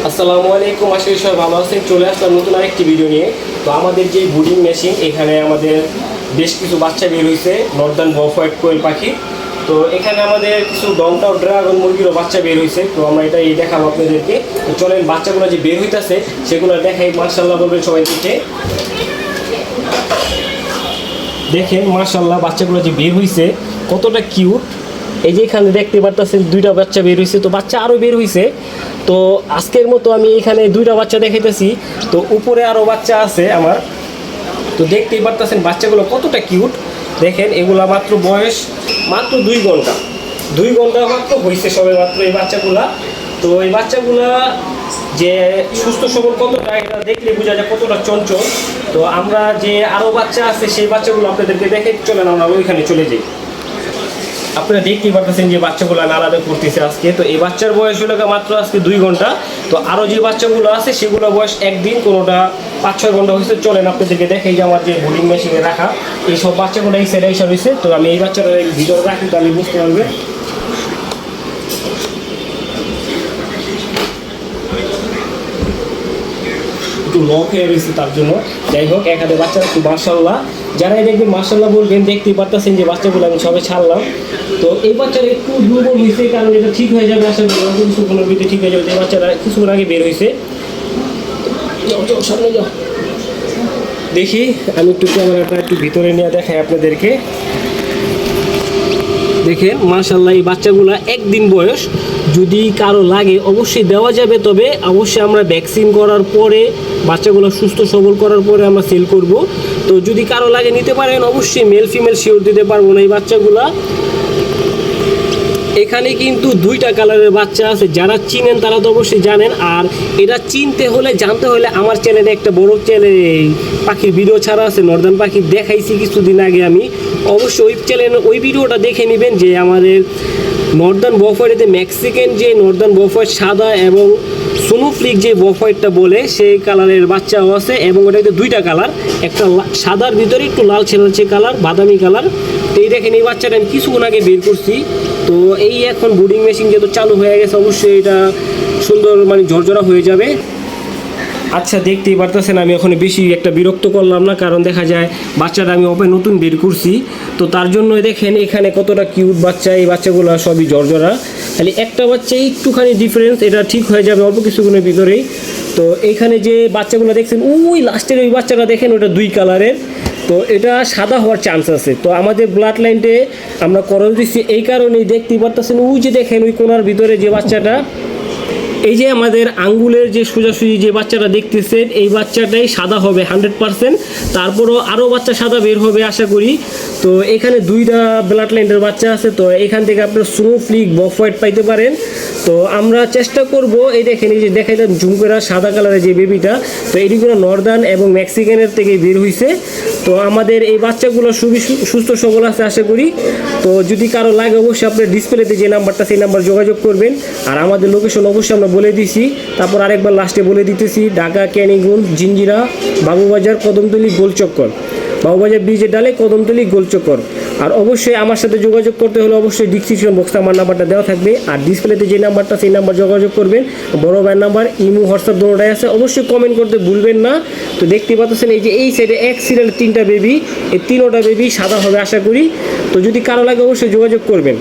আসসালামু আলাইকুম, আশা করি সবাই ভালো আছেন। চলে আসলাম নতুন আরেকটি ভিডিও নিয়ে। তো আমাদের যে ব্রিডিং মেশিন, এখানে আমাদের বেশ কিছু বাচ্চা বের হয়েছে নর্দার্ন বফ হোয়াইট কোয়েল পাখি। তো এখানে আমাদের কিছু ডংটাও ড্রাগন মুরগিরও বাচ্চা বের হয়েছে। তো আমরা এটা দেখাবো আপনাদেরকে। তো চলেন বাচ্চাগুলো যে বের হইতেছে সেগুলো দেখাই। মাশাআল্লাহ বলবেন সবাই দিকে দেখেন। মাশাআল্লাহ বাচ্চাগুলো যে বের হয়েছে কতটা কিউট। এই যে এখানে দেখতে পারতেছেন দুইটা বাচ্চা বের হয়েছে, তো বাচ্চা আরও বের হয়েছে। তো আজকের মতো আমি এখানে দুইটা বাচ্চা দেখাইতেছি। তো উপরে আরও বাচ্চা আছে আমার। তো দেখতেই পারতেছেন বাচ্চাগুলো কতটা কিউট। দেখেন এগুলা মাত্র বয়স মাত্র 2 ঘন্টা, 2 ঘন্টা মাত্র হয়েছে সবে মাত্র এই বাচ্চাগুলা। তো এই বাচ্চাগুলা যে সুস্থ সবল কতটা, এটা দেখলে বোঝা যায় কতটা চঞ্চল। তো আমরা যে আরও বাচ্চা আছে সেই বাচ্চাগুলো আপনাদেরকে দেখে চলেন আমরা ওইখানে চলে যাই। আপনারা দেখতেই পারতেছেন যে বাচ্চাগুলো আমি আলাদা করতেছি আজকে। তো এই বাচ্চার বয়স হলো মাত্র আজকে 2 ঘন্টা। তো আরও যে বাচ্চাগুলো আছে সেগুলো বয়স একদিন, কোনোটা 5-6 ঘন্টা হয়েছে। চলেন আপনাদেরকে দেখে যে আমার যে বোর্ডিং মেশিনে রাখা এইসব বাচ্চাগুলো এই সেটা হিসাব হয়েছে। তো আমি এই বাচ্চাটা ভিতরে রাখি, তো আমি বুঝতে পারবে। একটু লক হয়ে রয়েছে তার জন্য। যাই হোক, এক হাতে বাচ্চা একটু মাশাআল্লাহ, যারাই দেখবেন মাশাআল্লাহ বলবেন। দেখতেই পারতেছেন যে বাচ্চাগুলো আমি সবাই ছাড়লাম। তো এই বাচ্চাটা একটু দুর্বল হয়েছে, কারণ এটা ঠিক হয়ে যাবে আশা করি অল্প কিছুক্ষণের ভিতরে ঠিক হয়ে যাবে। এই বাচ্চাটা কিছুক্ষণ আগে বের হয়েছে। সামনে যাও, দেখি আমি একটু ক্যামেরাটা একটু ভিতরে নিয়ে দেখাই আপনাদেরকে। দেখেন মাশাআল্লাহ এই বাচ্চাগুলো একদিন বয়স। যদি কারো লাগে অবশ্যই দেওয়া যাবে, তবে অবশ্যই আমরা ভ্যাকসিন করার পরে বাচ্চাগুলো সুস্থ সবল করার পরে আমরা সেল করব। তো যদি কারো লাগে নিতে পারেন, অবশ্যই মেল ফিমেল শিওর দিতে পারবো না এই বাচ্চাগুলা। এখানে কিন্তু 2টা কালারের বাচ্চা আছে, যারা চিনেন তারা তো অবশ্যই জানেন। আর এটা চিনতে হলে জানতে হলে আমার চ্যানেলে একটা বড় চ্যানেলে পাখির ভিডিও ছাড়া আছে, নর্দার্ন পাখি দেখাইছি কিছুদিন আগে আমি। অবশ্যই ওই চ্যানেলে ওই ভিডিওটা দেখে নেবেন যে আমাদের নর্দার্ন বফ হোয়াইটে মেক্সিকান যে নর্দার্ন বফ হোয়াইট সাদা এবং সোনোফ্লিক যে বফ হোয়াইটটা বলে সেই কালারের বাচ্চাও আছে। এবং ওটাতে 2টা কালার, একটা সাদার ভিতরে একটু লাল ছেলাচ্ছে কালার, বাদামি কালার। তো এই দেখেন এই বাচ্চাটা আমি কিছুক্ষণ আগে বের করছি। তো এই এখন ব্রিডিং মেশিন যেহেতু চালু হয়ে গেছে, অবশ্যই এটা সুন্দর মানে ঝরঝরা হয়ে যাবে। আচ্ছা, দেখতেই পারতেছেন আমি এখন বেশি একটা বিরক্ত করলাম না, কারণ দেখা যায় বাচ্চাটা আমি ওপেন নতুন বের করছি। তো তার জন্য দেখেন এখানে কতটা কিউট বাচ্চা। এই বাচ্চাগুলো সবই ঝরঝরা, খালি একটা বাচ্চা একটুখানি ডিফারেন্স, এটা ঠিক হয়ে যাবে অল্প কিছুক্ষণের ভিতরেই। তো এইখানে যে বাচ্চাগুলো দেখছেন ওই লাস্টের ওই বাচ্চাটা দেখেন, ওটা 2 কালারের। তো এটা সাদা হওয়ার চান্স আছে। তো আমাদের ব্লাড লাইনটে আমরা করজ দিচ্ছি এই কারণেই। দেখতেই পারতেছেন ওই যে দেখেন ওই কোনার ভিতরে যে বাচ্চাটা, এই যে আমাদের আঙ্গুলের যে সোজাসুজি যে বাচ্চাটা দেখতেছেন, এই বাচ্চাটাই সাদা হবে 100%। তারপরও আরও বাচ্চা সাদা বের হবে আশা করি। তো এখানে 2টা ব্লাড লাইনের বাচ্চা আছে। তো এখান থেকে আপনার স্নোফ্লিক বফ হোয়াইট পাইতে পারেন। তো আমরা চেষ্টা করব। এই দেখেন এই যে দেখাইলাম ঝুম করে সাদা কালারের যে বেবিটা, তো এইগুলো নর্দার্ন এবং মেক্সিকানের থেকে বের হয়েছে। তো আমাদের এই বাচ্চাগুলো সুস্থ সবল আছে আশা করি। তো যদি কারো লাগে অবশ্যই আপনার ডিসপ্লেতে যে নাম্বারটা সেই নাম্বার যোগাযোগ করবেন। আর আমাদের লোকেশন অবশ্যই আমরা বলে দিছি। তারপর আরেকবার লাস্টে বলে দিতেছি, ঢাকা ক্যানিগঞ্জ জিঞ্জিরা বাবুবাজার কদমতলী গোলচক্কর, বাবুবাজার ব্রিজের ডালে কদমতলী গোলচক্কর। আর অবশ্যই আমার সাথে যোগাযোগ করতে হলে অবশ্যই ডিসক্রিপশন বক্সে আমার নাম্বারটা দেওয়া থাকবে। আর ডিসপ্লেতে যে নাম্বারটা সেই নাম্বার যোগাযোগ করবেন। বড় ভাইয়ের নাম্বার, ইমো হোয়াটসঅ্যাপ দুটোটাই আছে। অবশ্যই কমেন্ট করতে ভুলবেন না। তো দেখতে পাচ্ছেন এই যে এই সাইডে এক সিরিয়াল 3টা বেবি, এই 3টা বেবি সাদা হবে আশা করি। তো যদি কারো লাগে অবশ্যই যোগাযোগ করবেন।